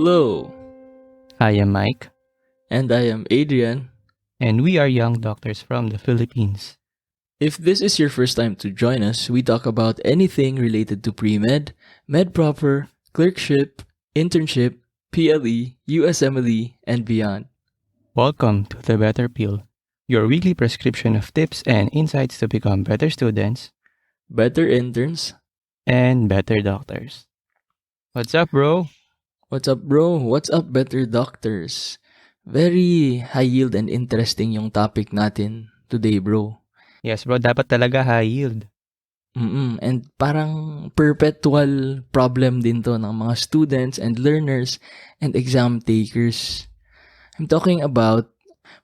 Hello, I am Mike, and I am Adrian. and we are young doctors from the Philippines. If this is your first time to join us, we talk about anything related to pre-med, med proper, clerkship, internship, PLE, USMLE, and beyond. Welcome to The Better Pill, your weekly prescription of tips and insights to become better students Better interns. and better doctors. What's up, bro? What's up, bro? What's up, better doctors? Very high yield and interesting yung topic natin today, bro. Yes, bro, dapat talaga high yield. And parang perpetual problem din to ng mga students and learners and exam takers. I'm talking about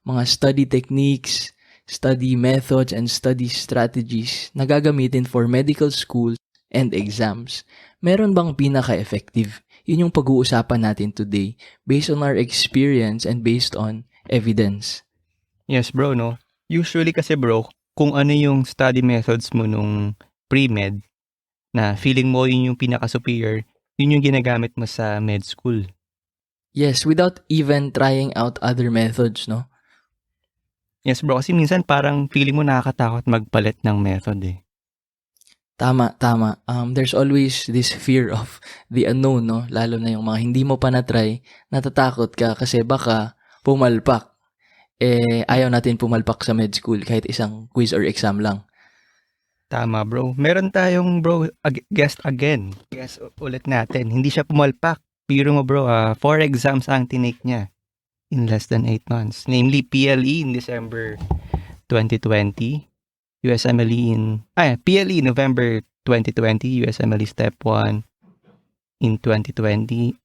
mga study techniques, study methods, and study strategies na gagamitin for medical schools and exams. Meron bang pinaka-effective? Yun yung pag-uusapan natin today based on our experience and based on evidence. Yes, bro, no? Usually kasi, bro, kung ano yung study methods mo nung pre-med, na feeling mo yun yung pinaka-superior, yun yung ginagamit mo sa med school. Yes, without even trying out other methods, no? Yes, bro, kasi minsan parang feeling mo nakakatakot magpalit ng method eh. Tama. There's always this fear of the unknown, no? Lalo na yung mga hindi mo pa na-try, natatakot ka kasi baka pumalpak. Ayaw natin pumalpak sa med school kahit isang quiz or exam lang. Tama, bro. Meron tayong, bro, guest again. Guest ulit natin. Hindi siya pumalpak. Pero mo, bro, 4 exams ang tinake niya in less than 8 months. Namely, PLE in December 2020. PLE November 2020, USMLE Step 1 in 2020,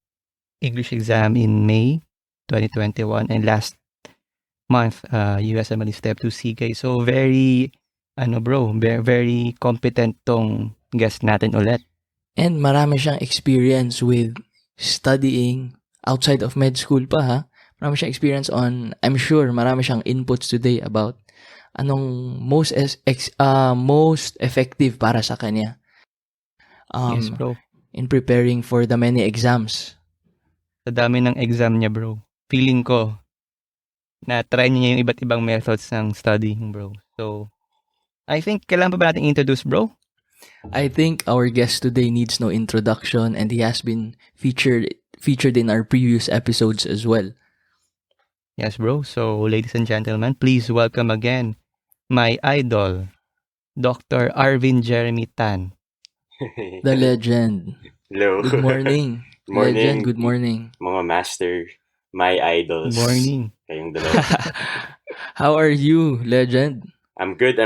English exam in May 2021, and last month, USMLE Step 2 CK. So, very competent tong guest natin ulit. And marami siyang experience with studying outside of med school pa, ha? Marami siyang experience on, I'm sure, marami siyang inputs today about anong most effective para sa kanya. Yes, bro. In preparing for the many exams. Sa dami ng exam niya, bro. Feeling ko, na-try niya yung iba't ibang methods ng studying, bro. So, I think kailangan pa ba natin introduce, bro? I think our guest today needs no introduction and he has been featured in our previous episodes as well. Yes, bro. So, ladies and gentlemen, please welcome again my idol, Dr. Arvin Jeremy Tan. The legend. Hello. Good morning. Morning. Legend, good morning. Mga master, my idols. Good morning. Kayong dalawa. How are you, legend? I'm good.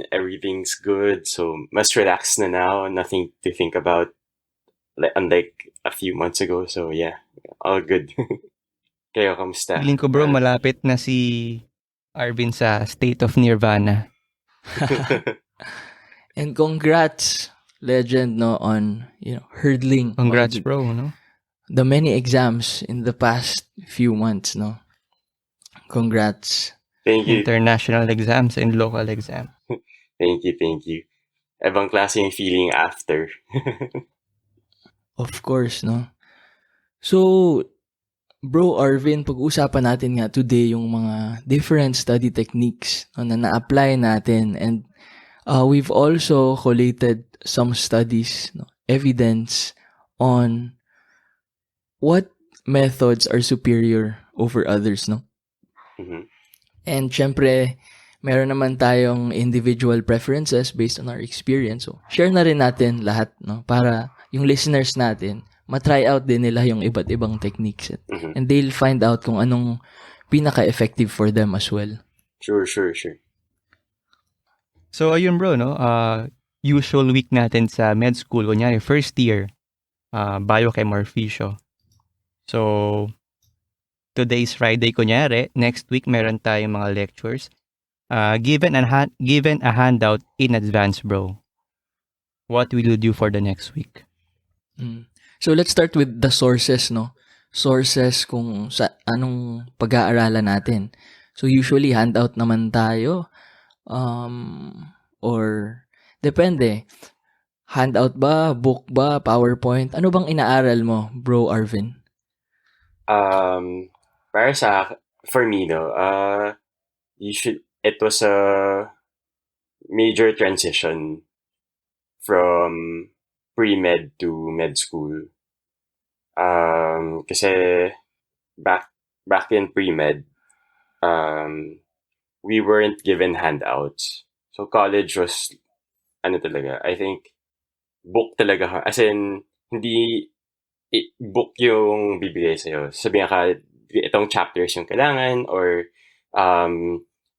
Everything's good. So, mas relaxed na now. Nothing to think about. Unlike a few months ago. So, yeah. All good. Kayo, kamusta? Feeling ko, bro, malapit na si Arvin sa state of nirvana. And congrats, legend, no, on hurdling. Congrats, bro, no? The many exams in the past few months, no. Congrats. Thank you. International exams and local exam. Thank you. Ibang klase yung feeling after. Of course, no. So, Bro Arvin, pag-uusapan natin nga today yung mga different study techniques na na-apply natin, and we've also collated some studies, evidence on what methods are superior over others, no? Mm-hmm. And syempre, meron naman tayong individual preferences based on our experience. So, share na rin natin lahat, no? Para yung listeners natin matry out din nila yung iba't ibang techniques. Mm-hmm. And they'll find out kung anong pinaka-effective for them as well. Sure. So, ayun, bro, no? Usual week natin sa med school, kunyari, first year, biochem or physio. So, today's Friday, kunyari, next week, meron tayong mga lectures. Given a handout in advance, bro. What will you do for the next week? So, let's start with the sources, no? Sources kung sa anong pag-aaralan natin. So, usually, handout naman tayo. Or, depende. Handout ba? Book ba? PowerPoint? Ano bang inaaral mo, Bro Arvin? Para for me, no, it was a major transition from pre-med to med school. Kasi back in pre-med, we weren't given handouts. So college was, talaga, I think, book talaga. As in, hindi book yung bibigay sa'yo. Sabihan ka, itong chapters yung kailangan or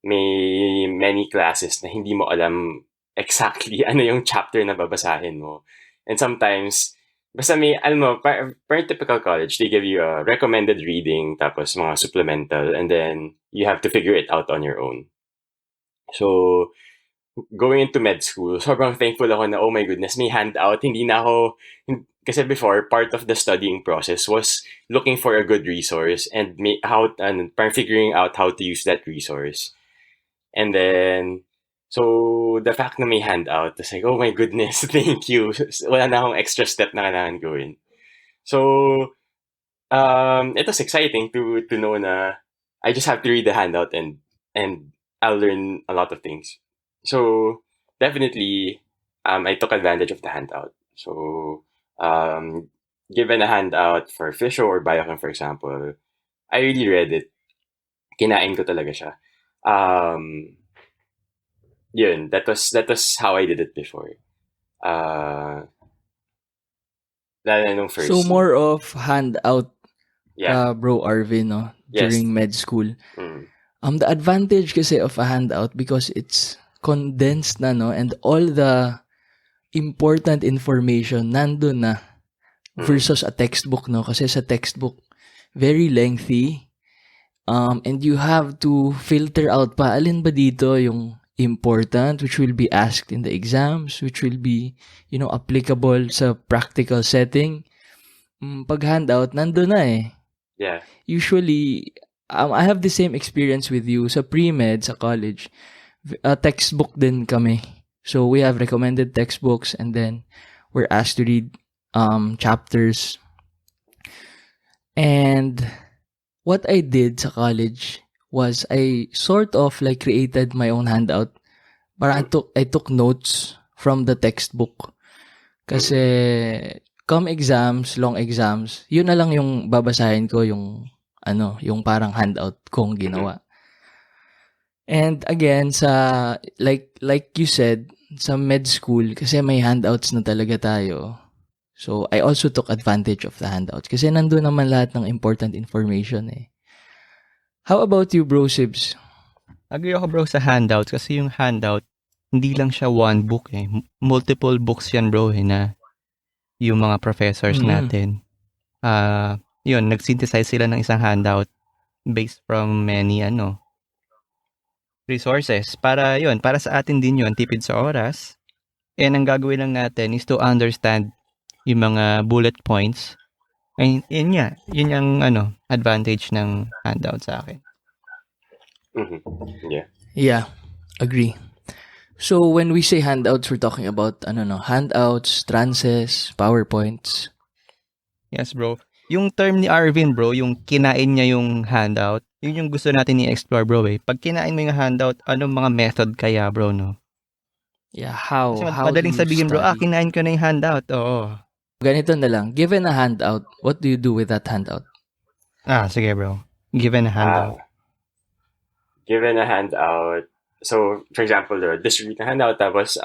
may many classes na hindi mo alam exactly ano yung chapter na babasahin mo. And sometimes, basta may, alam mo, per typical college, they give you a recommended reading, tapos mga supplemental, and then you have to figure it out on your own. So, going into med school, sobrang thankful ako na, oh my goodness, may handout. Hindi na ako, kasi before, part of the studying process was looking for a good resource and parang figuring out how to use that resource. And then, so the fact na may handout, it's like, oh my goodness, thank you. Wala na akong extra step na kailangan gawin. So, it was exciting to know na I just have to read the handout and I'll learn a lot of things. So definitely, I took advantage of the handout. So, given a handout for Fisho or Biochem, for example, I really read it. Kinain ko talaga siya. Yun, that was how I did it before. Lalo na nung first. So more of handout, Yeah. Bro Arvin, no? Yes. During med school. Mm. The advantage kasi of a handout because it's condensed na, no? And all the important information nandun na versus a textbook, no? Kasi sa textbook, very lengthy. And you have to filter out pa, alin ba dito yung important, which will be asked in the exams, which will be, applicable sa practical setting. Pag handout, nandun na eh. Yeah. Usually, I have the same experience with you. Sa pre-med, sa college, textbook din kami. So, we have recommended textbooks and then we're asked to read chapters. And what I did sa college was I sort of like created my own handout. Parang I took notes from the textbook. Kasi come exams, long exams, yun na lang yung babasahin ko, yung parang handout kong ginawa. And again, sa like you said, sa med school, kasi may handouts na talaga tayo. So, I also took advantage of the handouts. Kasi nandun naman lahat ng important information eh. How about you, Bro Sibs? Agree ako, bro, sa handouts. Kasi yung handout, hindi lang siya one book eh. Multiple books yan, bro, eh, na yung mga professors natin. Yun, nag-synthesize sila ng isang handout based from many, resources. Para sa atin din yun, tipid sa oras. And ang gagawin lang natin is to understand yung mga bullet points. And yun yung advantage ng handout sa akin. Mm-hmm. Yeah. Yeah, agree. So when we say handouts, we're talking about handouts, trances, PowerPoints. Yes, bro. Yung term ni Arvin, bro, yung kinain niya yung handout, yun yung gusto natin i-explore, bro, eh. Pag kinain mo yung handout, anong mga method kaya, bro, no? Yeah, how madaling do you sabihin, bro, study? kinain ko na yung handout. Oo. Ganito na lang. Given a handout, what do you do with that handout? Sige, bro. Given a handout. Given a handout, so for example, distribute a handout, tapos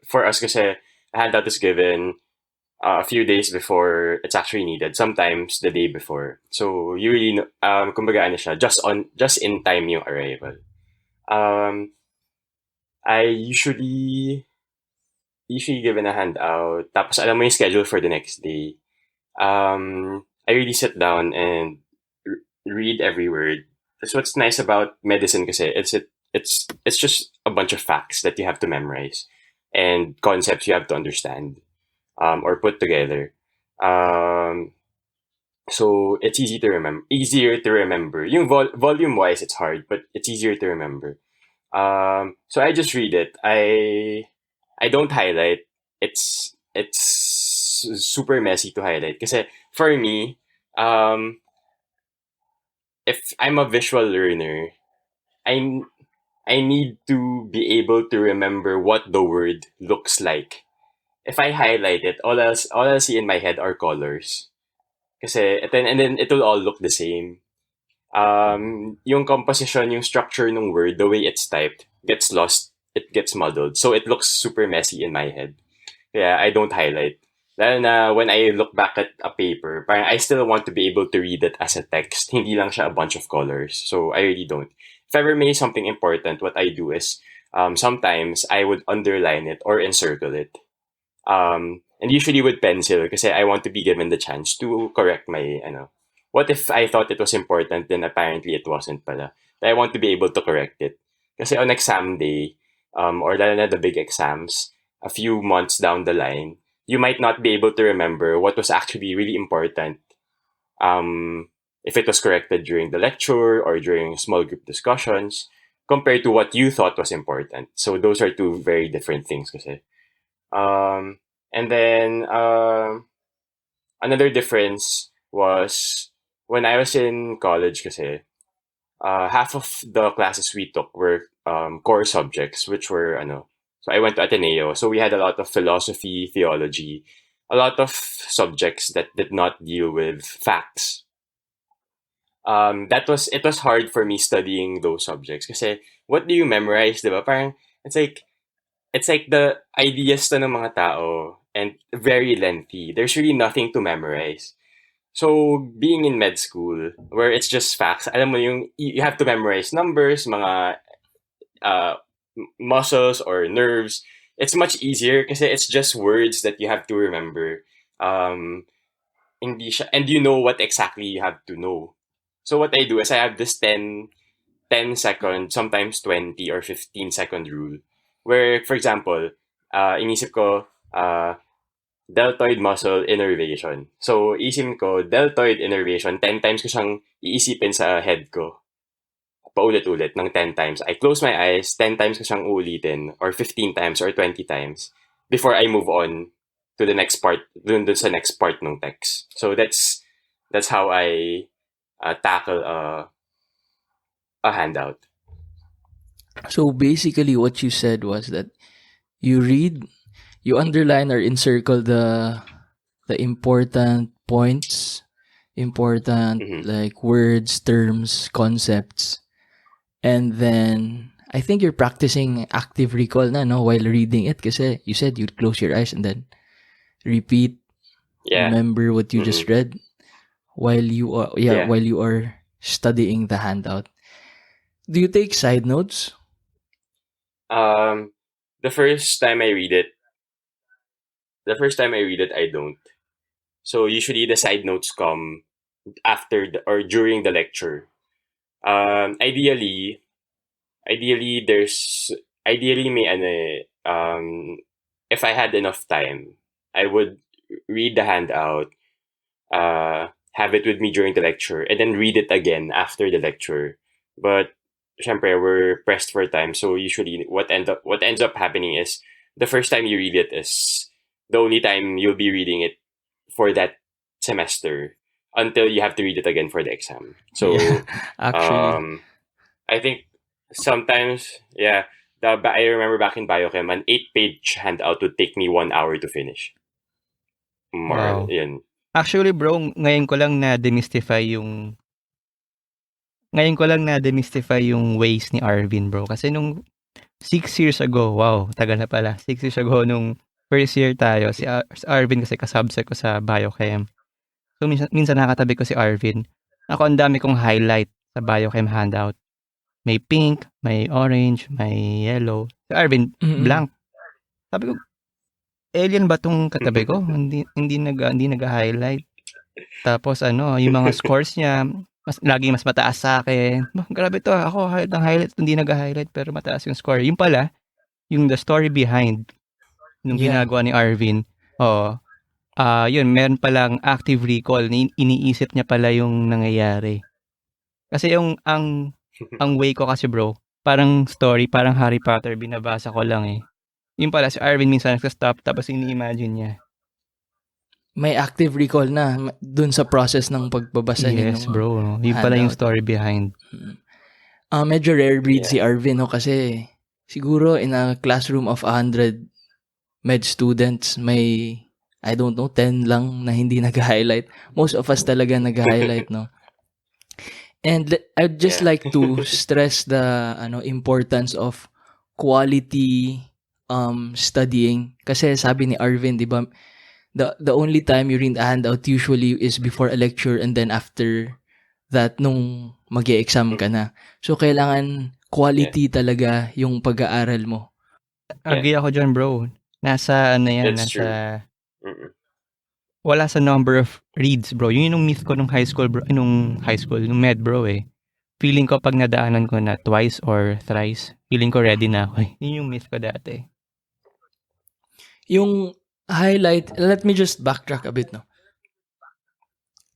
for us kasi a handout is given a few days before it's actually needed, sometimes the day before. So you really kumbaga siya, just in time yung arrival. I usually given a handout, tapos alam mo yung schedule for the next day. I really sit down and read every word. That's what's nice about medicine kasi it's just a bunch of facts that you have to memorize and concepts you have to understand or put together. So it's easier to remember. Yung volume wise, it's hard, but it's easier to remember. So I just read it. I don't highlight. it's super messy to highlight. Kasi for me, if I'm a visual learner, I I need to be able to remember what the word looks like. If I highlight it, all I'll see in my head are colors. Kasi and then it will all look the same. Yung composition, yung structure ng word, the way it's typed, gets lost. It gets muddled. So it looks super messy in my head. Yeah, I don't highlight. Lalo na when I look back at a paper, parang I still want to be able to read it as a text. Hindi lang siya a bunch of colors. So I really don't. If ever may something important, what I do is sometimes I would underline it or encircle it. And usually with pencil kasi I want to be given the chance to correct my, what if I thought it was important, then apparently it wasn't pala. I want to be able to correct it. Kasi on exam day, or lalo na the big exams, a few months down the line, you might not be able to remember what was actually really important. If it was corrected during the lecture or during small group discussions, compared to what you thought was important. So those are two very different things kasi. And then another difference was when I was in college kasi, half of the classes we took were core subjects, which were so I went to Ateneo, so we had a lot of philosophy, theology, a lot of subjects that did not deal with facts. It was hard for me studying those subjects kasi what do you memorize, diba? Parang it's like the ideas to ng mga tao and very lengthy. There's really nothing to memorize. So being in med school where it's just facts, alam mo yung you have to memorize numbers, mga muscles or nerves. It's much easier kasi it's just words that you have to remember. Hindi siya, and you know what exactly you have to know. So what I do is I have this 10 second, sometimes 20 or 15-second rule. Where, for example, inisip ko, deltoid muscle innervation. So, isip ko, deltoid innervation, 10 times ko siyang iisipin sa head ko. Paulit-ulit ng 10 times. I close my eyes, 10 times ko siyang uulitin, or 15 times, or 20 times, before I move on to the next part, dun sa next part ng text. So, that's how I tackle a handout. So basically what you said was that you read, you underline or encircle the important points, important like words, terms, concepts, and then I think you're practicing active recall na while reading it kasi you said you'd close your eyes and then repeat, remember what you just read while you are studying the handout. Do you take side notes? The first time I read it, I don't. So usually the side notes come after or during the lecture. Ideally may if I had enough time, I would read the handout, have it with me during the lecture, and then read it again after the lecture. But syempre, we're pressed for time, so usually what ends up happening is the first time you read it is the only time you'll be reading it for that semester until you have to read it again for the exam. So actually, I think sometimes, I remember back in biochem, an 8-page handout would take me 1 hour to finish. Wow. Yun. Actually, bro, ngayon ko lang na-demystify yung ways ni Arvin, bro. Kasi nung 6 years ago, wow, tagal na pala. 6 years ago, nung first year tayo, si Arvin kasi kasubject ko sa biochem. So, minsan nakatabi ko si Arvin. Ako, ang dami kong highlight sa biochem handout. May pink, may orange, may yellow. Si Arvin, blank. Sabi ko, alien ba tong katabi ko? hindi nag-highlight. Tapos yung mga scores niya, laging mas mataas sa akin. Grabe to, ako highlight, hindi nag-highlight pero mataas yung score. Yung pala, yung the story behind nung ginagawa ni Arvin. Yun, meron palang active recall, iniisip niya pala yung nangyayari. Kasi ang way ko kasi, bro, parang story, parang Harry Potter, binabasa ko lang eh. Yung pala, si Arvin minsan nagsa-stop tapos ini-imagine niya. May active recall na dun sa process ng pagbabasa niya Yes, ng bro. No? Yun pala yung handout. story behind. Medyo rare breed si Yeah. Arvin, no? Kasi siguro in a classroom of 100 med students, may, I don't know, 10 lang na hindi nag-highlight. Most of us talaga nag-highlight, no? And I'd just Yeah. like to stress the importance of quality studying. Kasi sabi ni Arvin, di ba, the only time you read a handout usually is before a lecture and then after that nung mag-e-exam ka na. So, kailangan quality talaga yung pag-aaral mo. Agree ako dyan, bro. Nasa, That's true. Mm-mm. Wala sa number of reads, bro. Yun yung myth ko nung high school, bro. Nung med, bro, eh. Feeling ko pag nadaanan ko na twice or thrice, feeling ko ready na ako, eh. Yun yung myth ko dati. Yung highlight, let me just backtrack a bit, no?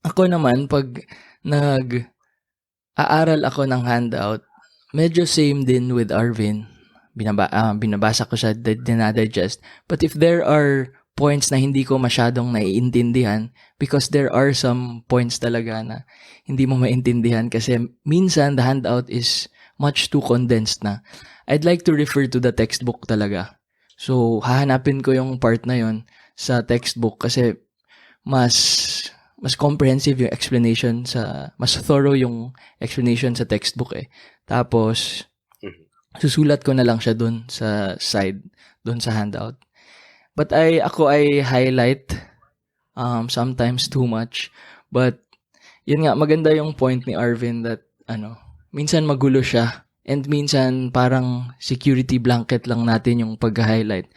Ako naman, pag nag-aaral ako ng handout, medyo same din with Arvin. Binabasa ko siya, dinadigest. But if there are points na hindi ko masyadong naiintindihan, because there are some points talaga na hindi mo maintindihan kasi minsan the handout is much too condensed na. I'd like to refer to the textbook talaga. So, hahanapin ko yung part na yon sa textbook kasi mas comprehensive yung explanation mas thorough yung explanation sa textbook eh. Tapos, susulat ko na lang siya dun sa side, dun sa handout. But ako ay highlight sometimes too much. But, yun nga, maganda yung point ni Arvin that, minsan magulo siya and minsan parang security blanket lang natin yung pag-highlight.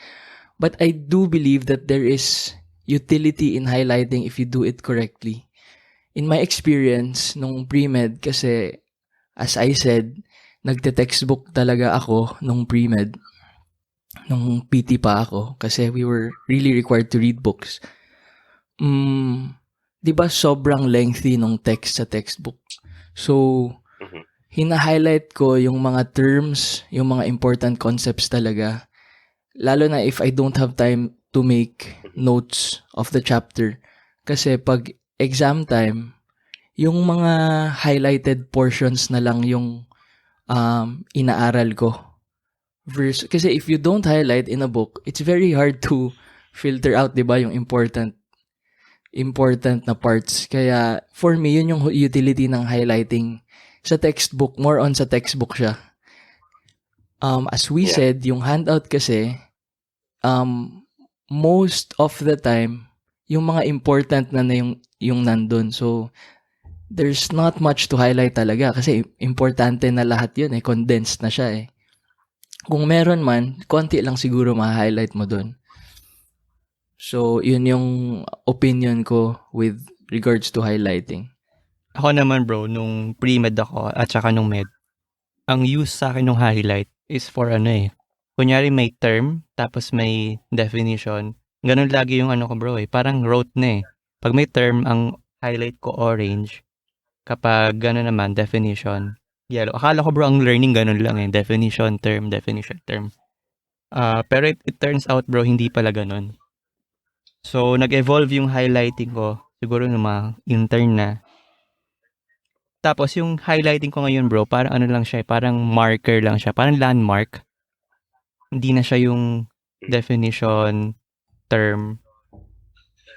But I do believe that there is utility in highlighting if you do it correctly. In my experience, nung pre-med, kasi, as I said, nagte-textbook talaga ako nung pre-med. Nung PT pa ako. Kasi we were really required to read books. Di ba sobrang lengthy nung text sa textbook? So, hina-highlight ko yung mga terms, yung mga important concepts talaga. Lalo na if I don't have time to make notes of the chapter. Kasi pag exam time, yung mga highlighted portions na lang yung inaaral ko. Kasi if you don't highlight in a book, it's very hard to filter out, di ba, yung important na parts. Kaya, for me, yun yung utility ng highlighting. Sa textbook, more on sa textbook siya. As we said, yung handout kasi, most of the time, yung mga important na yung nandun. So, there's not much to highlight talaga kasi importante na lahat yun eh. Condensed na siya eh. Kung meron man, konti lang siguro ma-highlight mo dun. So, yun yung opinion ko with regards to highlighting. Ako naman, bro, nung pre-med ako at saka nung med, ang use sa akin ng highlight is for kunyari may term, tapos may definition. Ganun lagi yung ko, bro, eh. Parang rote na eh. Pag may term, ang highlight ko orange. Kapag gano'n naman, definition, yellow. Akala ko, bro, ang learning ganun lang eh. Definition, term. Pero it turns out, bro, hindi pala ganun. So, nag-evolve yung highlighting ko. Siguro nung mga intern na. Tapos, yung highlighting ko ngayon, bro, parang lang siya, parang marker lang siya. Parang landmark. Hindi na siya yung definition, term.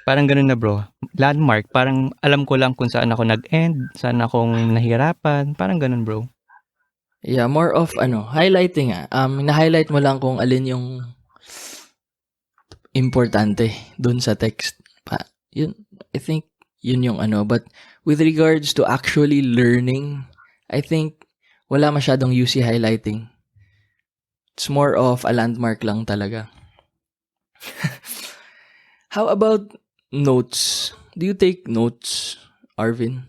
Parang ganun na, bro. Landmark. Parang alam ko lang kung saan ako nag-end, saan akong nahirapan. Parang ganun, bro. Yeah, more of highlighting na-highlight mo lang kung alin yung importante dun sa text. Yun, I think yun yung but with regards to actually learning, I think wala masyadong use highlighting. It's more of a landmark lang talaga. How about notes? Do you take notes, Arvin?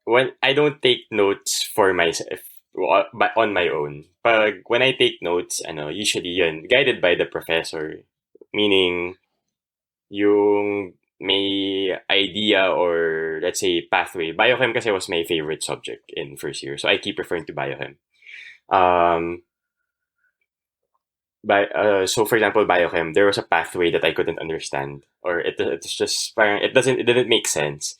When I don't take notes for myself, but on my own. When I take notes, usually yun, guided by the professor. Meaning, yung may idea or let's say pathway. Biochem kasi was my favorite subject in first year. So I keep referring to biochem. Um, so for example, biochem, there was a pathway that I couldn't understand, or it's just parang it didn't make sense.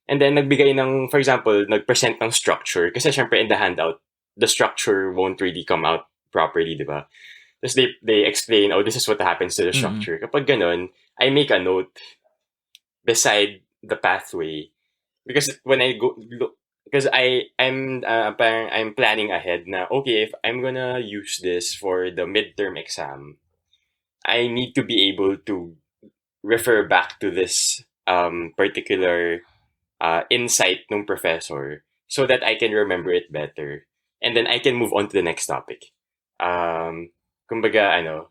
And then nagbigay ng, for example, nagpresent ng structure, kasi syempre in the handout, the structure won't really come out properly, di ba? Tapos they explain, oh, this is what happens to the structure. Kapag ganun, I make a note beside the pathway, because when I go look, because I'm planning ahead na, okay, if I'm gonna use this for the midterm exam, I need to be able to refer back to this particular insight ng professor, so that I can remember it better, and then I can move on to the next topic. Kumbaga,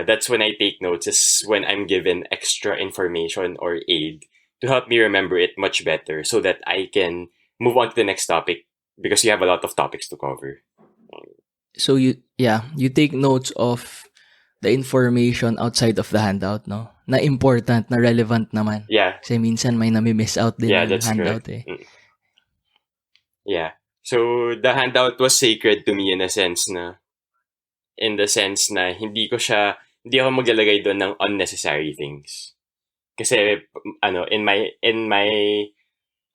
that's when I take notes, is when I'm given extra information or aid to help me remember it much better, so that I can move on to the next topic, because you have a lot of topics to cover. So you take notes of the information outside of the handout, no? Na important, na relevant naman. Yeah. Kasi minsan may nami-miss out din Yeah, ng that's handout correct. eh. Yeah. So the handout was sacred to me in the sense na hindi ako maglalagay doon ng unnecessary things. Kasi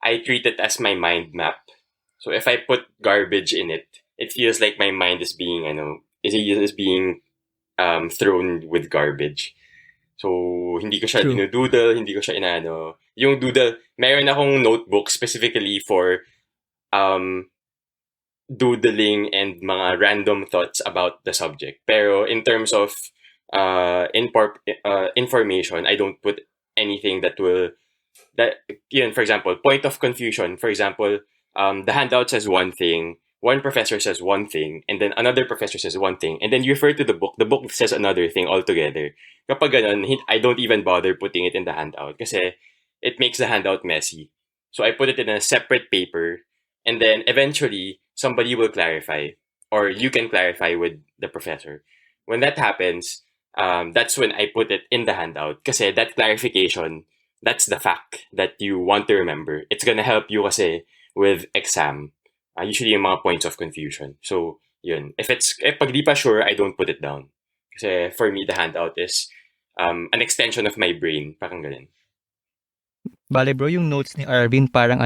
I treat it as my mind map. So if I put garbage in it, it feels like my mind is being thrown with garbage. So hindi ko siya True. dinoodle, hindi ko siya inaano. Yung doodle, meron akong notebook specifically for doodling and mga random thoughts about the subject. Pero in terms of information, I don't put anything for example, point of confusion. For example, the handout says one thing, one professor says one thing, and then another professor says one thing, and then you refer to the book says another thing altogether. Kapag ganun, I don't even bother putting it in the handout kasi it makes the handout messy. So I put it in a separate paper, and then eventually somebody will clarify, or you can clarify with the professor. When that happens, that's when I put it in the handout, kasi that clarification, that's the fact that you want to remember. It's gonna help you kasi with exam. Usually yung mga points of confusion. So, yun. If pag di pa sure, I don't put it down. Kasi for me, the handout is an extension of my brain. Parang ganun. Bale bro, yung notes ni Arvin parang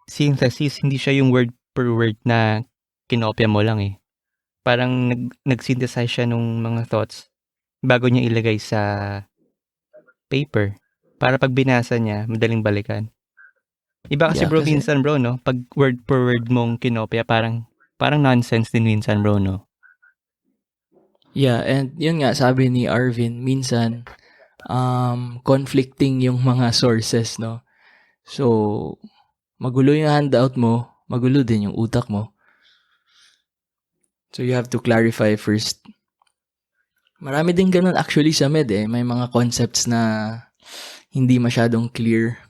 synthesis, hindi siya yung word per word na kinopya mo lang eh. Parang nag-synthesize siya nung mga thoughts bago niya ilagay sa paper. Para pag binasa niya, madaling balikan. Iba kasi bro, minsan bro, no? Pag word per word mong kinopya, parang nonsense din minsan bro, no? Yeah, and yun nga, sabi ni Arvin, minsan, conflicting yung mga sources, no? So, magulo yung handout mo, magulo din yung utak mo. So, you have to clarify first. Marami din ganun actually sa med eh. May mga concepts na hindi masyadong clear.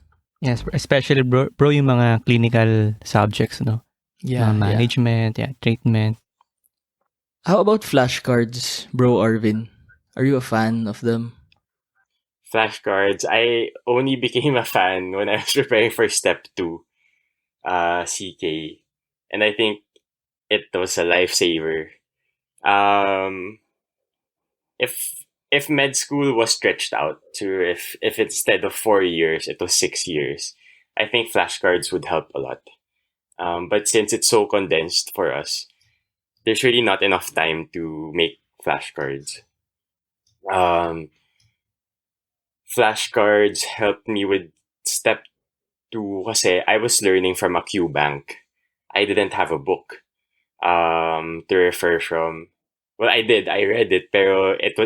Yes, especially bro yung mga clinical subjects, no? Yeah, management, treatment. How about flashcards, bro Arvin? Are you a fan of them? Flashcards, I only became a fan when I was preparing for step 2, CK. And I think it was a lifesaver. If med school was stretched out to if instead of 4 years, it was 6 years, I think flashcards would help a lot. But since it's so condensed for us, there's really not enough time to make flashcards. Flashcards helped me with step 2 kasi I was learning from a Q bank. I didn't have a book to refer from. Well, I did. I read it, pero it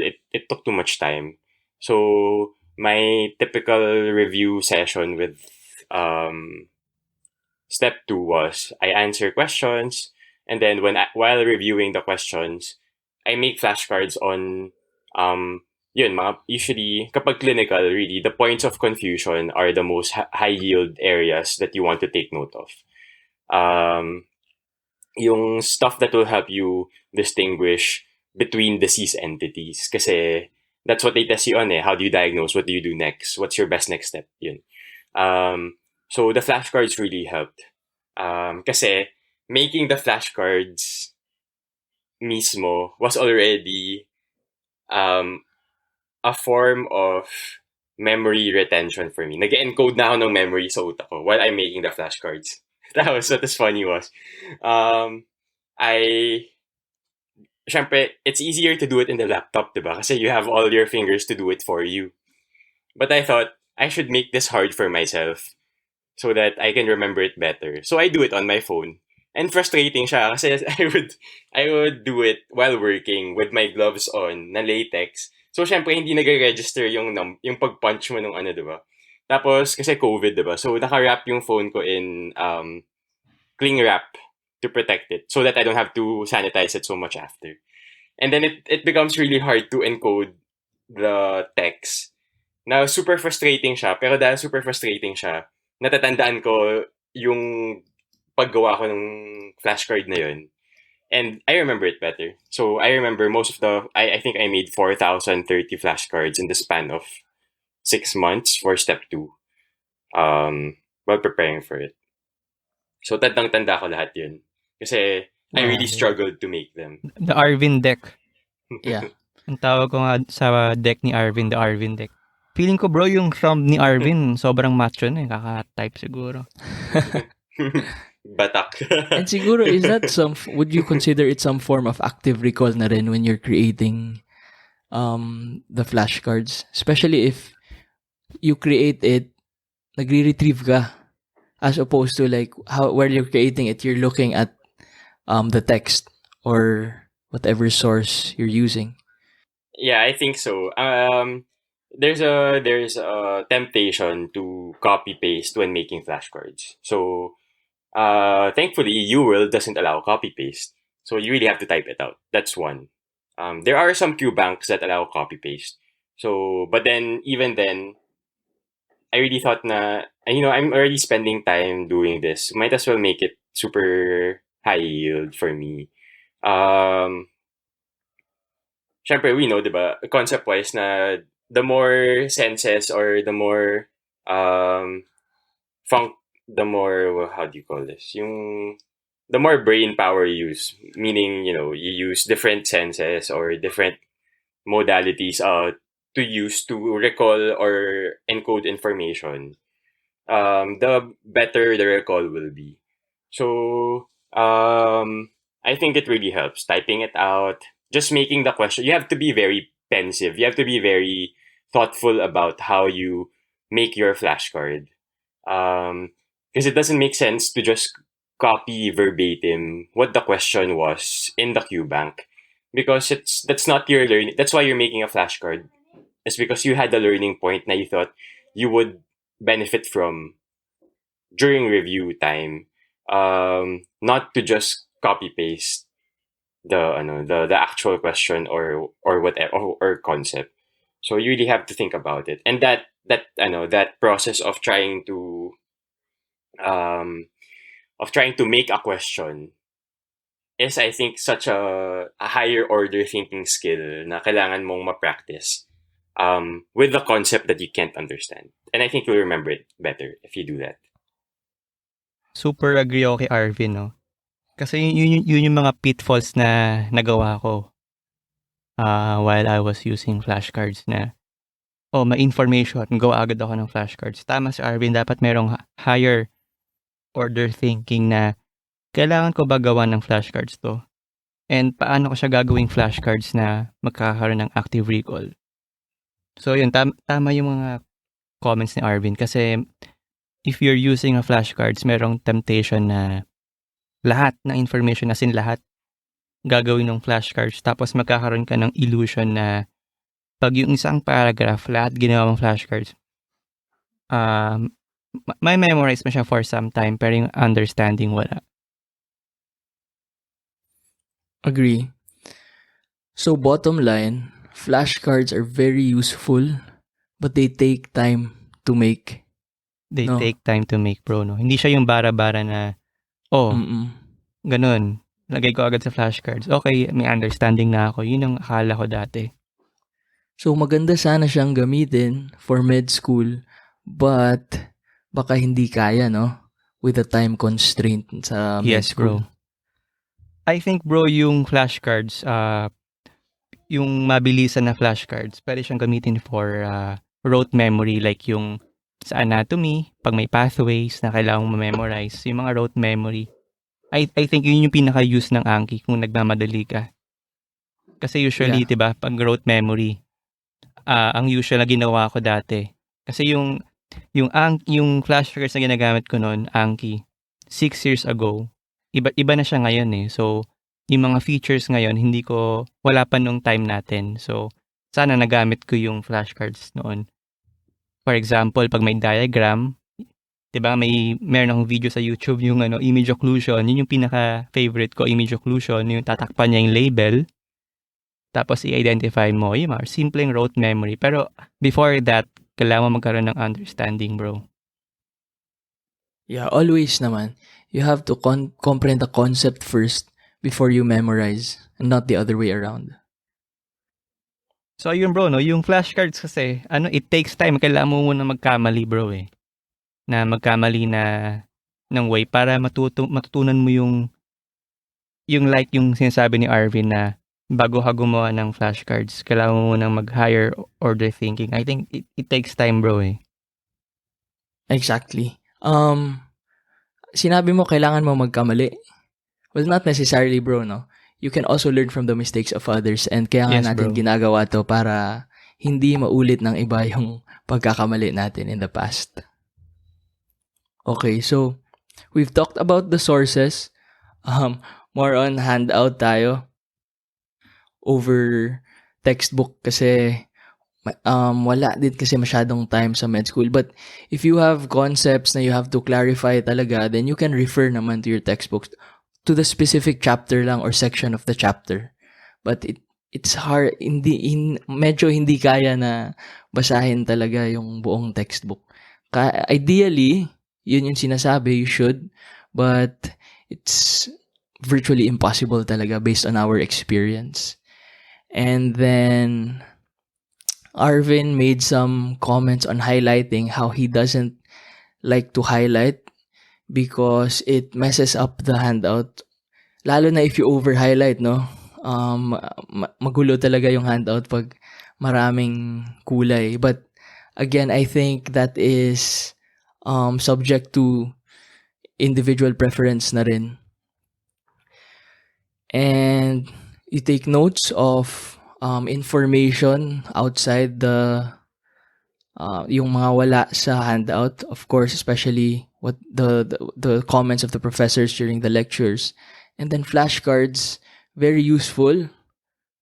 took too much time. So my typical review session with step 2 was I answer questions, and then while reviewing the questions, I make flashcards on usually kapag clinical, really the points of confusion are the most high yield areas that you want to take note of. Yung stuff that will help you distinguish between disease entities, kasi that's what they test you on eh. How do you diagnose? What do you do next? What's your best next step? Yun. So the flashcards really helped. Kasi making the flashcards mismo was already a form of memory retention for me. Nag-encode na ako ng memory sa utak ko while I'm making the flashcards. That was what was funny was. Syempre, it's easier to do it in the laptop, diba? Kasi you have all your fingers to do it for you. But I thought, I should make this hard for myself so that I can remember it better. So I do it on my phone. And frustrating siya kasi I would do it while working with my gloves on na latex. So syempre hindi nagre-register yung pag-punch mo nung ano, 'di ba? Tapos kasi COVID, 'di ba? So naka-wrap yung phone ko in cling wrap to protect it so that I don't have to sanitize it so much after. And then it becomes really hard to encode the text. Now super frustrating siya, pero dahil super frustrating siya, natatandaan ko yung paggawa ko ng flashcard na yun. And I remember it better. So I remember most of I think I made 4,030 flashcards in the span of 6 months for step 2 while preparing for it. So tandang-tanda ko lahat yun. Kasi I really struggled to make them. The Arvin deck. Yeah. Ang tawag ko nga sa deck ni Arvin, the Arvin deck. Feeling ko bro, yung thumb ni Arvin, sobrang macho na eh. Kaka-type siguro. Batak. And siguro, would you consider it some form of active recall na rin when you're creating the flashcards? Especially if you create it, nagre-retrieve ka. As opposed to like, where you're creating it, you're looking at the text or whatever source you're using. Yeah, I think so. There's a temptation to copy paste when making flashcards. So thankfully, UWorld doesn't allow copy paste, so you really have to type it out. That's one. There are some QBanks that allow copy paste. So, but then even then, I really thought na I'm already spending time doing this. Might as well make it super high yield for me. Syempre, we know, diba, concept-wise na the more senses or the more the more, how do you call this? The more brain power you use, meaning, you use different senses or different modalities to use to recall or encode information, the better the recall will be. So, I think it really helps. Typing it out, just making the question. You have to be very pensive. You have to be very thoughtful about how you make your flashcard. Because it doesn't make sense to just copy verbatim what the question was in the QBank. Because that's not your learning. That's why you're making a flashcard. It's because you had a learning point that you thought you would benefit from during review time. Not to just copy paste the actual question or whatever or concept. So you really have to think about it. And that process of trying to make a question is, I think, such a higher order thinking skill na kailangan mong ma-practice with the concept that you can't understand. And I think you'll remember it better if you do that. Super agree ako kay Arvin, no? Kasi yun yung mga pitfalls na nagawa ko while I was using flashcards na, may information, go agad ako ng flashcards. Tama si Arvin, dapat merong higher order thinking na kailangan ko ba gawa ng flashcards to? And paano ko siya gagawing flashcards na magkakaroon ng active recall? So yun, tama yung mga comments ni Arvin kasi if you're using a flashcards, merong temptation na lahat ng information, as in lahat, gagawin ng flashcards. Tapos magkakaroon ka ng illusion na pag yung isang paragraph, lahat ginawa mong flashcards, may memorize mo siya for some time, pero yung understanding wala. Agree. So bottom line, flashcards are very useful, but they take time to make. They take time to make, bro, no? Hindi siya yung bara-bara na, ganun. Lagay ko agad sa flashcards. Okay, may understanding na ako. Yun ang akala ko dati. So maganda sana siyang gamitin for med school, but baka hindi kaya, no? With the time constraint sa med Yes, school. bro. I think bro, yung flashcards, yung mabilisan na flashcards, pwede siyang gamitin for rote memory like yung sa anatomy, pag may pathways na kailangang ma-memorize, yung mga rote memory. I think yun yung pinaka-use ng Anki kung nagmamadali ka. Kasi usually, Yeah. 'di ba, pag rote memory, ang usual na ginawa ko dati. Kasi yung flashcards na ginagamit ko noon, Anki, 6 years ago, iba na siya ngayon eh. So, yung mga features ngayon, wala pa nung time natin. So, sana nagamit ko yung flashcards noon. For example, pag may diagram, 'di ba, meron akong video sa YouTube yung image occlusion, yun yung pinaka-favorite ko, image occlusion, yung tatakpan niya yung label, tapos i-identify mo, yung mga simpleng rote memory. Pero before that, kailangan mo magkaroon ng understanding, bro. Yeah, always naman. You have to comprehend the concept first before you memorize and not the other way around. So ayun bro, no, yung flashcards kasi, it takes time. Kailangan mo muna magkamali, bro, eh. Na magkamali na ng way para matutunan mo yung like yung sinasabi ni Arvin na bago ka gumawa ng flashcards, kailangan mo munang mag-higher order thinking. I think it takes time, bro, eh. Exactly. Sinabi mo kailangan mo magkamali. Well, not necessarily, bro, no? You can also learn from the mistakes of others, and kaya nga Yes, natin bro. ginagawa to para hindi maulit ng iba yung pagkakamali natin in the past. Okay, so we've talked about the sources. More on handout tayo over textbook kasi wala din kasi masyadong time sa med school. But if you have concepts na you have to clarify talaga, then you can refer naman to your textbooks to the specific chapter lang or section of the chapter. But it's hard, medyo hindi kaya na basahin talaga yung buong textbook. Ideally, yun yung sinasabi, you should, but it's virtually impossible talaga based on our experience. And then Arvin made some comments on highlighting, how he doesn't like to highlight because it messes up the handout. Lalo na if you over-highlight, no? Magulo talaga yung handout pag maraming kulay. But again, I think that is subject to individual preference na rin. And you take notes of information outside yung mga wala sa handout, of course, especially what the comments of the professors during the lectures. And then flashcards, very useful,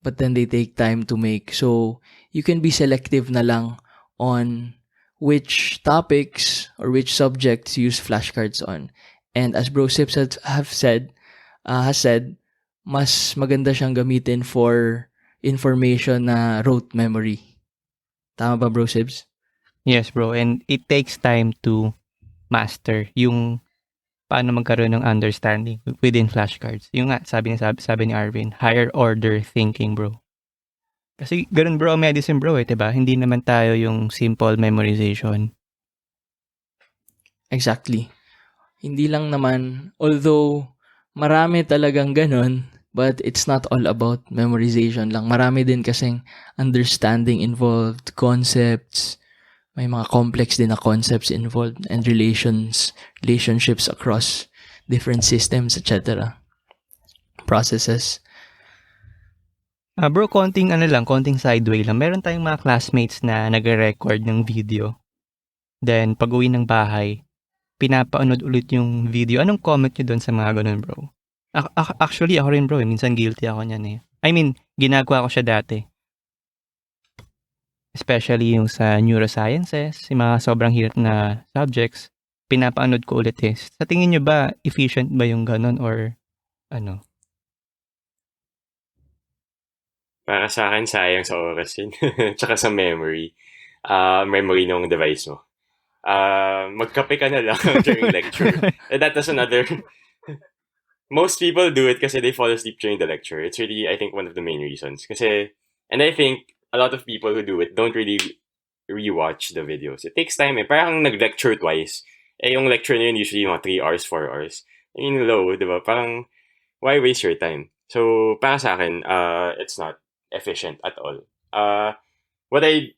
but then they take time to make. So you can be selective na lang on which topics or which subjects you use flashcards on. And as Bro Sips has said, mas maganda siyang gamitin for information na rote memory. Tama ba, Bro Sibs? Yes, bro. And it takes time to master yung paano magkaroon ng understanding within flashcards. Yung nga, sabi ni Arvin, higher order thinking, bro. Kasi ganun, bro, medicine, bro, eh, diba? Hindi naman tayo yung simple memorization. Exactly. Hindi lang naman, although marami talagang ganun, but it's not all about memorization lang. Marami din kasing understanding involved, concepts, may mga complex din na concepts involved, and relationships across different systems, etc. Processes. Bro, konting sideway lang. Meron tayong mga classmates na nagre-record ng video. Then, pag uwi ng bahay, pinapaunod ulit yung video. Anong comment nyo doon sa mga ganun, bro? Actually, ako rin, bro. Minsan guilty ako niyan eh. I mean, ginagawa ko siya dati. Especially yung sa neurosciences, yung mga sobrang hirap na subjects, pinapaunod ko ulit eh. Sa tingin nyo ba, efficient ba yung ganun or ano? Para sa akin, sayang sa oras yun. Tsaka sa memory. Memory ng device mo. Magkape ka na lang during lecture. And that is another... Most people do it kasi they fall asleep during the lecture. It's really, I think, one of the main reasons. Kasi, and I think a lot of people who do it don't really rewatch the videos. It takes time eh. Parang nag-lecture twice. Yung lecture na yun usually mga 3 hours, 4 hours. I mean, low, di ba? Parang why waste your time? So, para sa akin, it's not efficient at all. What I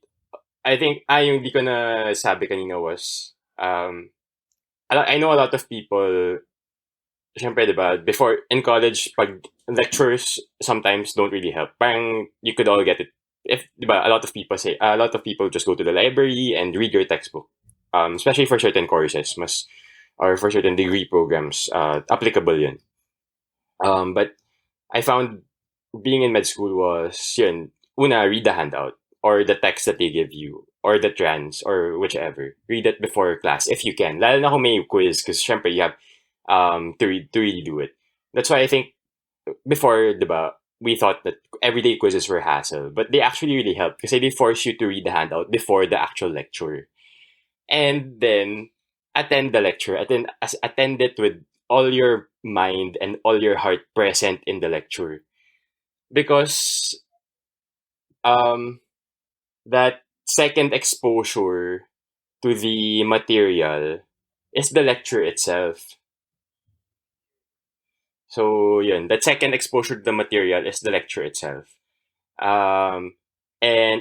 think, yung di ko na sabi kanina was, I know a lot of people, syempre, diba, before, in college, pag lectures sometimes don't really help. Parang, you could all get it. If, diba, a lot of people just go to the library and read your textbook. Especially for certain courses, or for certain degree programs, applicable yun. But I found being in med school was, yun, una, read the handout or the text that they give you or the trans or whichever. Read it before class if you can. Lalo na kung may quiz because syempre you have to really do it. That's why I think before, diba, we thought that everyday quizzes were hassle, but they actually really help because they force you to read the handout before the actual lecture. And then attend the lecture. Attend it with all your mind and all your heart present in the lecture. Because that second exposure to the material is the lecture itself. So yun, that second exposure to the material is the lecture itself. And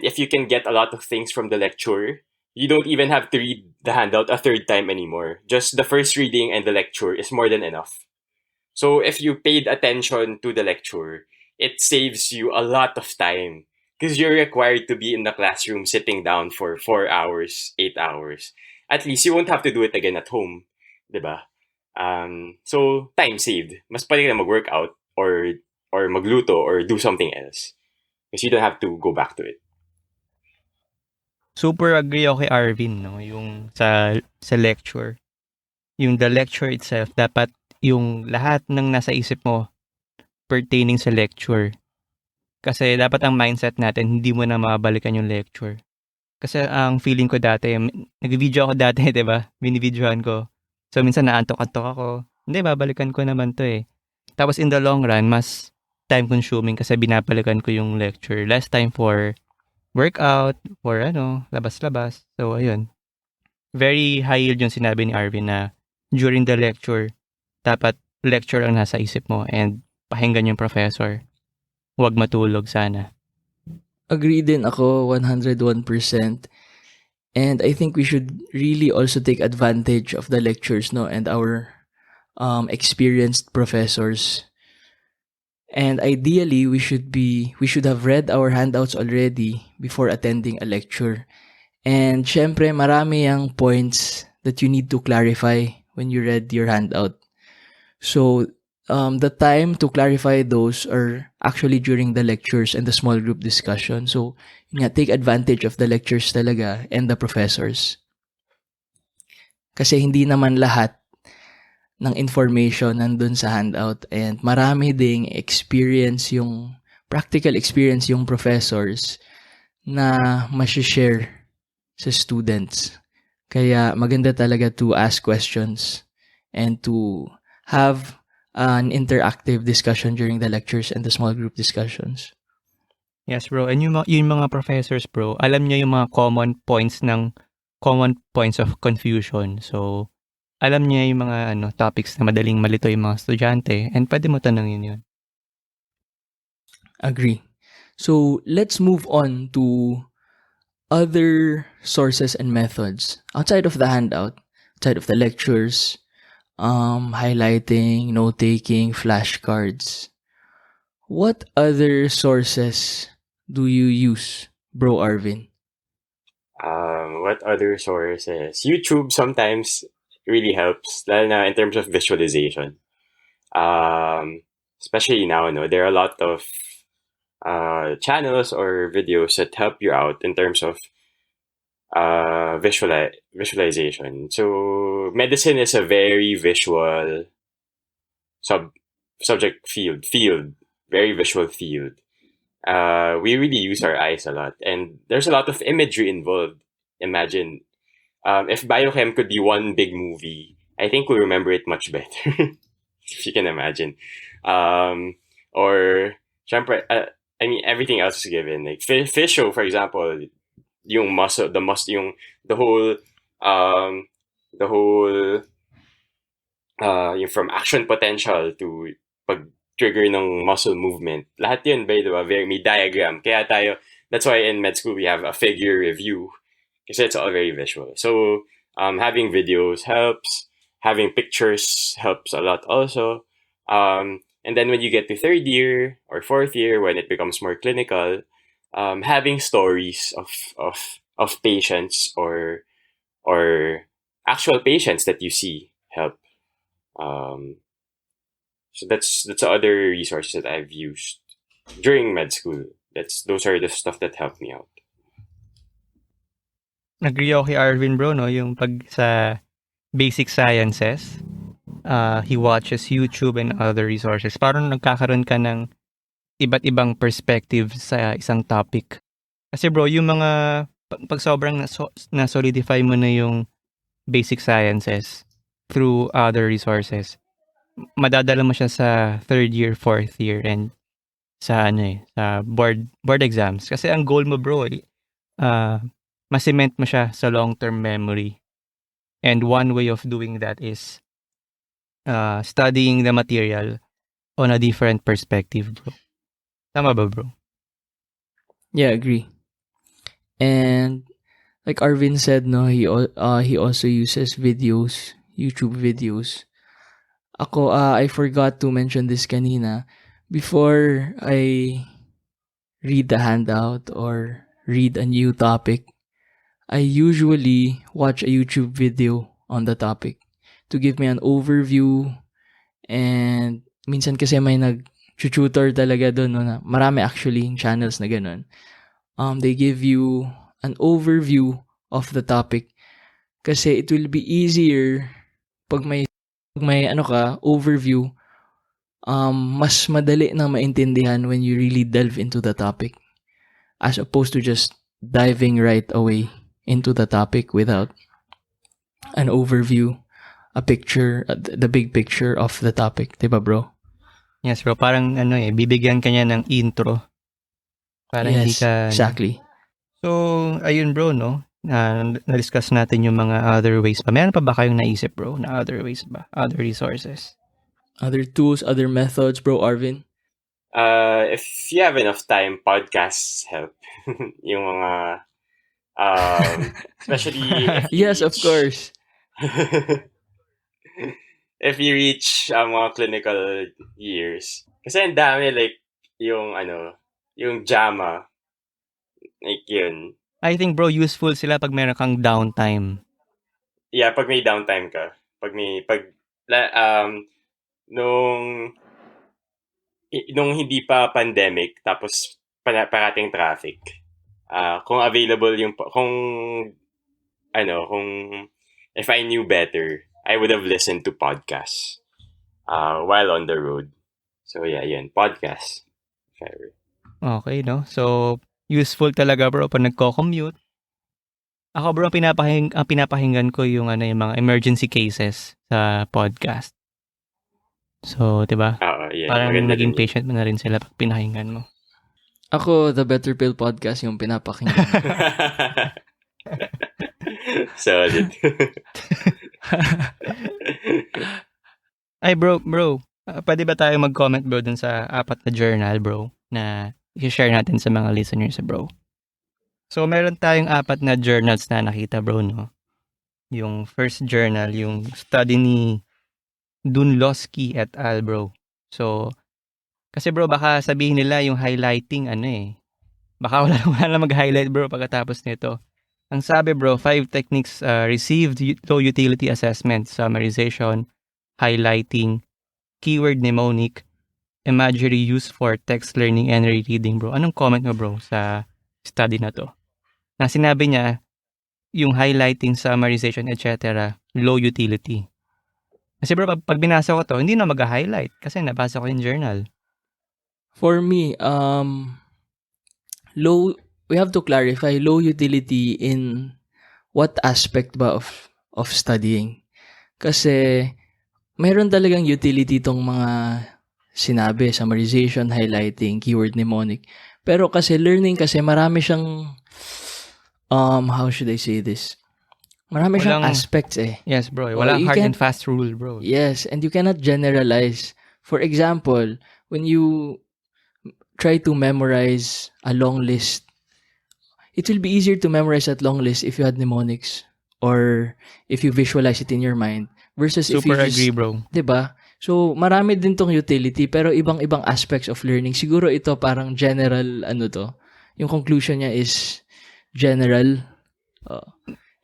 if you can get a lot of things from the lecture, you don't even have to read the handout a third time anymore. Just the first reading and the lecture is more than enough. So if you paid attention to the lecture, it saves you a lot of time because you're required to be in the classroom sitting down for 4 hours, 8 hours. At least you won't have to do it again at home, diba? So time saved. Mas pwede ka na mag-workout or magluto or do something else because you don't have to go back to it. Super agree ako kay Arvin, no? Yung sa lecture. Yung the lecture itself, dapat yung lahat ng nasa isip mo pertaining sa lecture. Kasi dapat ang mindset natin, hindi mo na mabalikan yung lecture. Kasi ang feeling ko dati, nag-video ako dati, diba? Binibidyohan ko. So, minsan naantok-antok ako. Hindi, babalikan ko naman to eh. Tapos in the long run, mas time-consuming kasi binabalikan ko yung lecture. Less time for workout, for labas-labas. So, ayun. Very high yield yung sinabi ni Arvin na during the lecture, dapat lecture ang nasa isip mo and pakinggan yung professor. Huwag matulog sana. Agree din ako 101%. And I think we should really also take advantage of the lectures, no, and our experienced professors. And ideally, we should have read our handouts already before attending a lecture. And syempre, marami ang points that you need to clarify when you read your handout. So, the time to clarify those are actually during the lectures and the small group discussion. So, take advantage of the lectures talaga and the professors. Kasi hindi naman lahat ng information nandun sa handout and marami ding practical experience yung professors na share sa students. Kaya maganda talaga to ask questions and to have an interactive discussion during the lectures and the small group discussions. Yes, bro. And yung mga professors, bro, alam niya yung mga common points of confusion. So, alam niya yung mga topics na madaling malito yung mga estudyante and pwede mo tanungin yun. Agree. So, let's move on to other sources and methods outside of the handout, outside of the lectures, highlighting, note-taking, flashcards. What other sources do you use, Bro Arvin? What other sources? YouTube sometimes really helps, lalo na in terms of visualization. Especially now, there are a lot of channels or videos that help you out in terms of visualization. So medicine is a very visual subject field, very visual field. We really use our eyes a lot, and there's a lot of imagery involved. Imagine if biochem could be one big movie, I think we'll remember it much better. If you can imagine. Or syempre, I mean, everything else is given. Like fish show, for example, yung muscle, yung from action potential to trigger ng muscle movement. Lahat yun, by the way, very may diagram. Kaya that's why in med school we have a figure review kasi it's all very visual. So having videos helps. Having pictures helps a lot also. And then when you get to third year or fourth year, when it becomes more clinical, having stories of patients or actual patients that you see help. So that's other resources that I've used during med school. Those are the stuff that helped me out. Agree ako kay Arvin, bro, no? Yung pag sa basic sciences, he watches YouTube and other resources. Parang nagkakaroon ka ng iba't ibang perspective sa isang topic. Kasi bro, yung mga pag sobrang na-solidify mo na yung basic sciences through other resources, madadala mo siya sa third year, fourth year, and sa sa board exams. Kasi ang goal mo, bro, ma-cement mo siya sa long-term memory. And one way of doing that is studying the material on a different perspective, bro. Tama ba, bro? Yeah, agree. And like Arvin said, no, he also uses videos, YouTube videos. Ako, I forgot to mention this kanina. Before I read the handout or read a new topic, I usually watch a YouTube video on the topic to give me an overview. And minsan kasi may nag-tutor talaga doon, no, na marami actually channels na ganun. They give you an overview of the topic kasi it will be easier pag may overview, mas madali na maintindihan when you really delve into the topic as opposed to just diving right away into the topic without an overview, a picture, the big picture of the topic, diba, bro? Yes, bro. Parang bibigyan ka niya ng intro. Para hindi ka... Exactly. So, ayun, bro, no? Na-discuss natin yung mga other ways pa. Meron pa ba kayong naisip, bro, na other ways ba? Other resources? Other tools, other methods, bro, Arvin? If you have enough time, podcasts help. Yung mga... especially if yes, of course. If you reach mga clinical years. Kasi ang dami, like, yung JAMA. Like, yun. I think, bro, useful sila pag meron kang downtime. Yeah, pag may downtime ka. Nung hindi pa pandemic, tapos parating traffic. Kung available kung if I knew better, I would have listened to podcasts while on the road. So yeah, yun, podcasts. Okay, no? So, useful talaga, bro, pag nagko-commute. Ako, bro, ang pinapakinggan ko yung yung mga emergency cases sa podcast. So, 'di ba? Yeah, parang naging patient mo na rin sila pag pinakinggan mo. Ako, The Better Pill Podcast yung pinapakinggan. Solid. Ay, bro, pwede ba tayo mag-comment, bro, dun sa 4 na journal, bro, na i-share natin sa mga listeners, bro? So, meron tayong 4 na journals na nakita, bro, no? Yung first journal, yung study ni Dunlosky et al., bro. So, kasi, bro, baka sabihin nila yung highlighting, baka wala na mag-highlight, bro, pagkatapos nito. Ang sabi, bro, 5 techniques received low utility assessment, summarization, highlighting, keyword mnemonic, imagery used for text learning and rereading, bro. Anong comment mo, bro, sa study na to? Na sinabi niya, yung highlighting, summarization, etc., low utility. Kasi, bro, pag binasa ko to, hindi na mag-highlight kasi nabasa ko yung journal. For me, we have to clarify low utility in what aspect ba of studying. Kasi mayroon talagang utility tong mga sinabi, summarization, highlighting, keyword mnemonic. Pero kasi learning kasi marami siyang how should I say this? Marami siyang aspects eh. Yes, bro. Walang hard and fast rule, bro. Yes, and you cannot generalize For example, when you try to memorize a long list, it will be easier to memorize that long list if you had mnemonics or if you visualize it in your mind versus if you Super agree, just, bro. 'di ba? So, marami din tong utility pero ibang-ibang aspects of learning. Siguro ito parang general yung conclusion niya is general.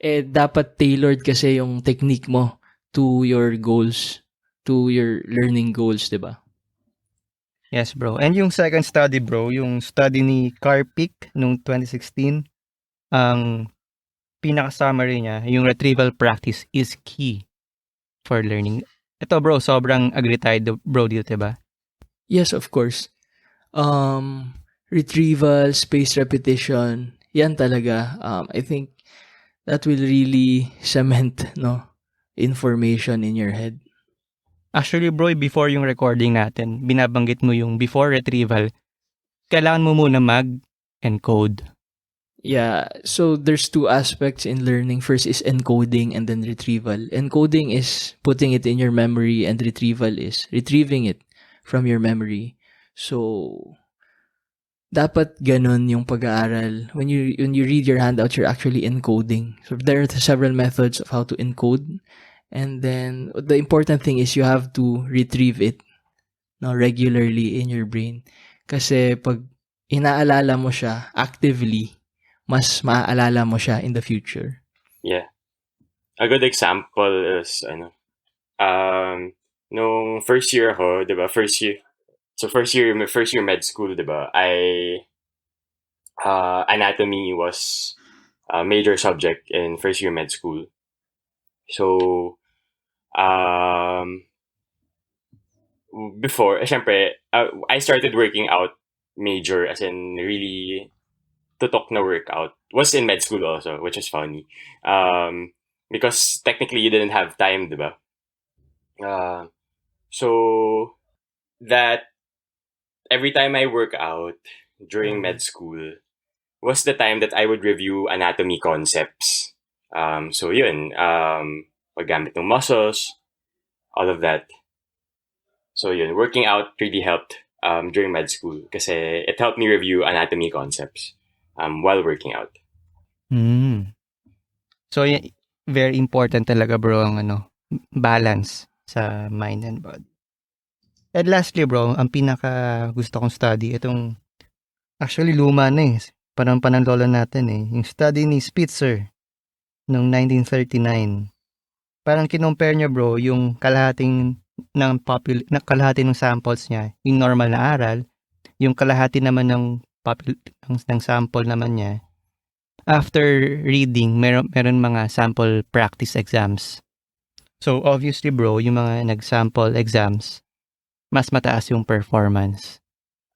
Dapat tailored kasi yung technique mo to your goals, to your learning goals, 'di ba? Yes, bro. And yung second study, bro, yung study ni Karpik nung 2016, ang pinaka-summary niya, yung retrieval practice is key for learning. Ito, bro, sobrang agree tayo, bro, dito, diba? Yes, of course. Retrieval, spaced repetition, yan talaga. I think that will really cement information in your head. Actually, bro, before yung recording natin, binabanggit mo yung before retrieval, kailangan mo muna mag-encode. Yeah, so there's two aspects in learning. First is encoding and then retrieval. Encoding is putting it in your memory and retrieval is retrieving it from your memory. So, dapat ganun yung pag-aaral. When you read your handout, you're actually encoding. So, there are several methods of how to encode. And then, the important thing is you have to retrieve it regularly in your brain. Kasi pag inaalala mo siya actively, mas maaalala mo siya in the future. Yeah. A good example is, nung first year ako, di ba, first year med school, di ba, anatomy was a major subject in first year med school. So, before, syempre, I started working out major, as in really tutok na workout. Was in med school also, which is funny. Because technically you didn't have time, diba? So that every time I work out during med school was the time that I would review anatomy concepts. So yun, paggamit ng muscles, all of that. So yun, working out really helped during med school kasi it helped me review anatomy concepts while working out. So, very important talaga, bro, ang balance sa mind and body. And lastly, bro, ang pinaka gusto kong study, itong actually luma na parang pananlolo natin yung study ni Spitzer noong 1939. Parang kinompare niya, bro, yung kalahati ng samples niya, yung normal na aral, yung kalahati naman ng sample naman niya. After reading, meron mga sample practice exams. So, obviously, bro, yung mga nag-sample exams, mas mataas yung performance.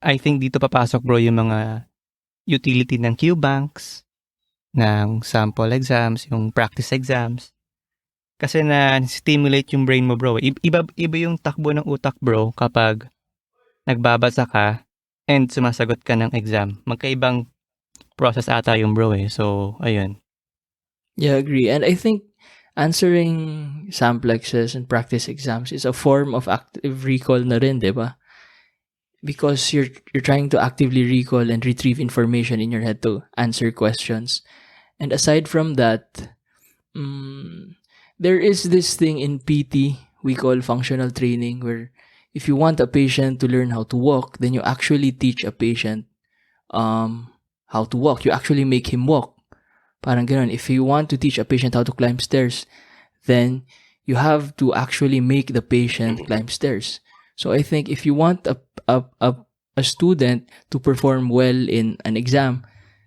I think dito papasok, bro, yung mga utility ng Q-banks, ng sample exams, yung practice exams. Kasi na-stimulate yung brain mo, bro. Iba yung takbo ng utak, bro, kapag nagbabasa ka and sumasagot ka ng exam. Magkaibang process ata yung bro So, ayun. Yeah, agree. And I think answering samplexes and practice exams is a form of active recall na rin, di ba? Because you're trying to actively recall and retrieve information in your head to answer questions. And aside from that, there is this thing in PT we call functional training where if you want a patient to learn how to walk, then you actually teach a patient how to walk. You actually make him walk. Parang ganun. If you want to teach a patient how to climb stairs, then you have to actually make the patient climb stairs. So I think if you want a student to perform well in an exam,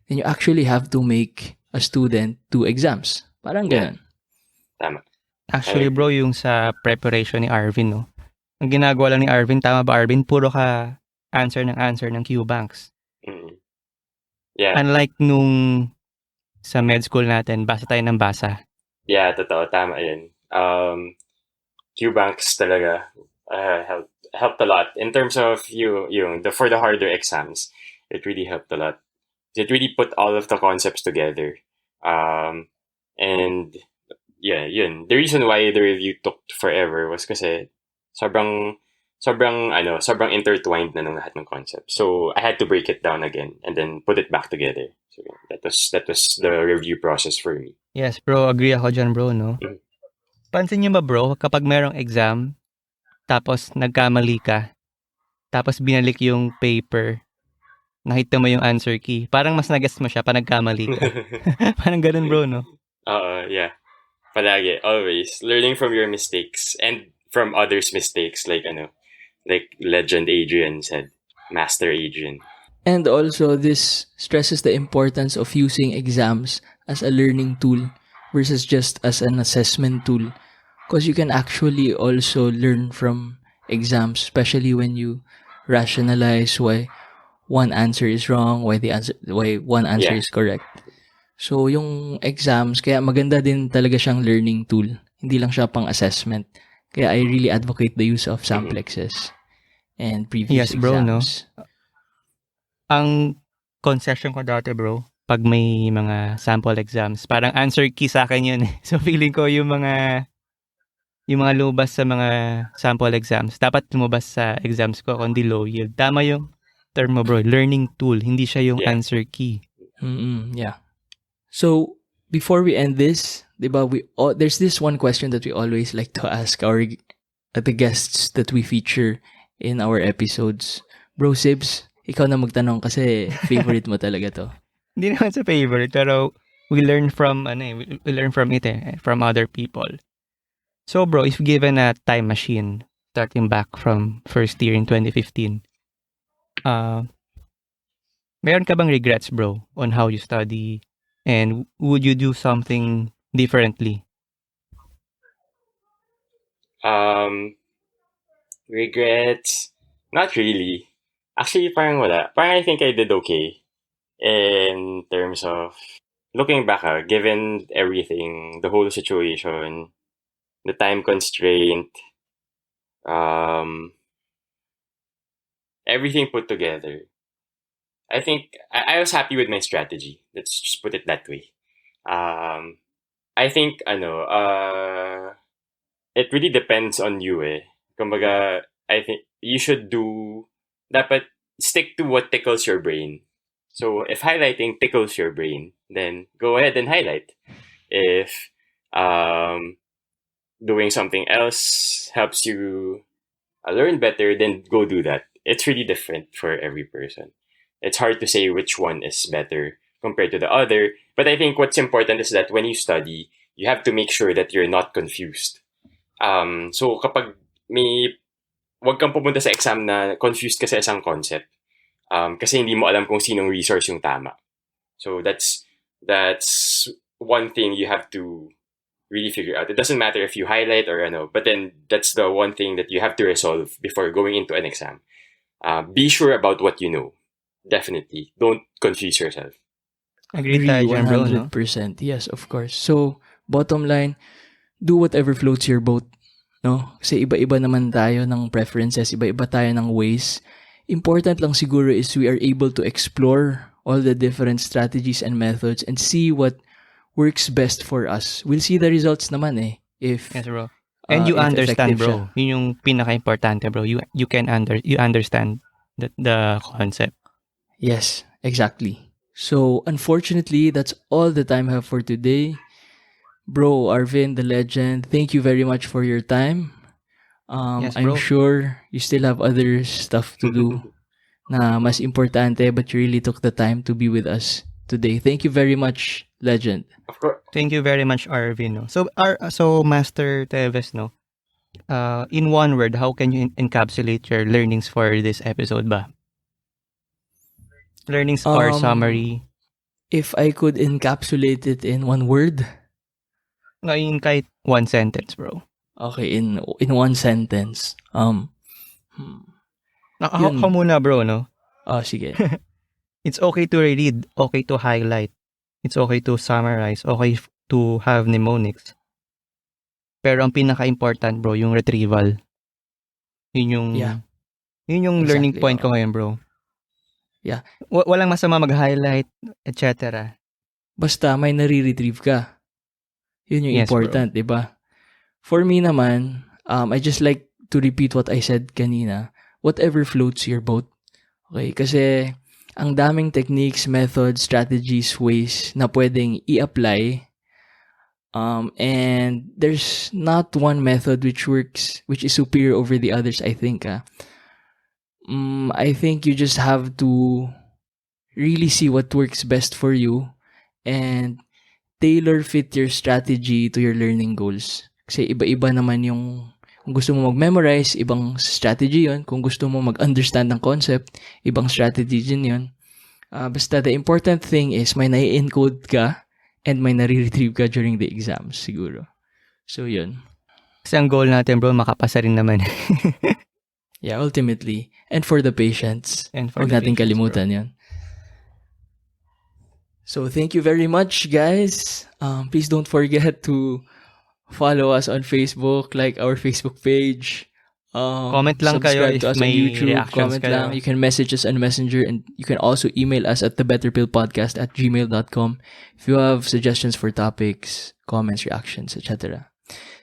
then you actually have to make a student do exams. Parang ganun. Tama. Actually, bro, yung sa preparation ni Arvin, ang ginagawa lang ni Arvin, tama ba, Arvin? Puro ka answer ng Q-banks. Yeah. Unlike nung sa med school natin, basa tayo ng basa. Yeah, totoo. Tama yun. Q-banks talaga helped a lot. In terms of for the harder exams, it really helped a lot. It really put all of the concepts together. And yeah, yun. The reason why the review took forever was kasi sobrang sobrang intertwined na ng lahat ng concepts. So I had to break it down again and then put it back together. So that was the review process for me. Yes, bro. Agree ako dyan, bro, no? Mm. Pansin niyo ba, bro, kapag merong exam, tapos nagkamali ka, tapos binalik yung paper, nakita mo yung answer key, parang mas nag-guess mo siya pa nagkamali ka. Parang ganun, bro, no? Yeah. Palagi, always. Learning from your mistakes and from others' mistakes, like legend Adrian said, Master Adrian. And also, this stresses the importance of using exams as a learning tool versus just as an assessment tool. Because you can actually also learn from exams, especially when you rationalize why one answer is wrong, why one answer Yeah. is correct. So, yung exams, kaya maganda din talaga siyang learning tool. Hindi lang siya pang assessment. Kaya I really advocate the use of samplexes and previous Yes, bro, no? exams. Ang concession ko dati, bro, pag may mga sample exams, parang answer key sa akin yun. So, feeling ko yung mga lumabas sa mga sample exams, dapat lumabas sa exams ko, kundi low yield. Tama yung term mo, bro. Learning tool. Hindi siya yung Yeah. answer key. Yeah. So, before we end this, diba, there's this one question that we always like to ask the guests that we feature in our episodes. Bro Sibs, ikaw na magtanong kasi favorite mo talaga to. Hindi naman sa favorite, pero we learn from we learn from it from other people. So, bro, if given a time machine starting back from first year in 2015, meron ka bang regrets, bro, on how you study, and would you do something differently? Regrets? Not really. Actually, parang wala. Parang I think I did okay in terms of looking back, given everything, the whole situation, the time constraint, everything put together. I think I was happy with my strategy. Let's just put it that way. I think, it really depends on you Kumbaga, I think you should dapat stick to what tickles your brain. So if highlighting tickles your brain, then go ahead and highlight. If doing something else helps you learn better, then go do that. It's really different for every person. It's hard to say which one is better compared to the other. But I think what's important is that when you study, you have to make sure that you're not confused. So kapag wag kang pumunta sa exam na confused ka sa isang concept. Kasi hindi mo alam kung sinong resource yung tama. So that's one thing you have to really figure out. It doesn't matter if you highlight or but then that's the one thing that you have to resolve before going into an exam. Be sure about what you know. Definitely. Don't confuse yourself. Agree tayo dyan, bro, no? 100%. Yes, of course. So, bottom line, do whatever floats your boat. No? Kasi iba-iba naman tayo ng preferences, iba-iba tayo ng ways. Important lang siguro is we are able to explore all the different strategies and methods and see what works best for us. We'll see the results naman if Yes, bro. And you if understand, effective bro. siya. Yun yung pinaka-importante, bro. You understand the concept. Yes, exactly. So, unfortunately, that's all the time I have for today. Bro, Arvin, the legend, thank you very much for your time. Yes, I'm bro. sure you still have other stuff to do na mas importante, but you really took the time to be with us today. Thank you very much, legend. Of course. Thank you very much, Arvin. No? So, Master Teves, no? In one word, how can you encapsulate your learnings for this episode ba? Learnings or summary? If I could encapsulate it in one word. No, in kahit one sentence, bro. Okay, in one sentence. Ako muna, bro, no? Sige. It's okay to read, okay to highlight. It's okay to summarize, okay to have mnemonics. Pero ang pinaka-important, bro, yung retrieval. Yun yung learning Exactly, point ko ngayon, bro. Yeah. Walang masama mag-highlight, etc. Basta may nare-retrieve ka. Yun yung Yes, important, di ba? For me naman, I just like to repeat what I said kanina, whatever floats your boat. Okay? Kasi ang daming techniques, methods, strategies, ways na pwedeng i-apply. And there's not one method which is superior over the others, I think. I think you just have to really see what works best for you and tailor fit your strategy to your learning goals. Kasi iba-iba naman yung, kung gusto mo mag-memorize, ibang strategy yon. Kung gusto mo mag-understand ng concept, ibang strategy din yun. Basta the important thing is may nai-encode ka and may nare-retrieve ka during the exams, siguro. So, yun. Kasi ang goal natin, bro, makapasa rin naman. Yeah, ultimately. And for the patients. And for Huwag the natin patients, kalimutan bro. yun. So, thank you very much, guys. Please don't forget to follow us on Facebook, like our Facebook page. Comment lang kayo subscribe if to us on may YouTube. reactions Comment kayo. lang. You can message us on Messenger, and you can also email us at thebetterpillpodcast@gmail.com if you have suggestions for topics, comments, reactions, etc.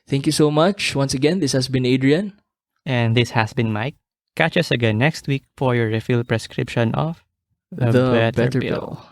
Thank you so much. Once again, this has been Adrian. And this has been Mike. Catch us again next week for your refill prescription of The Better Pill.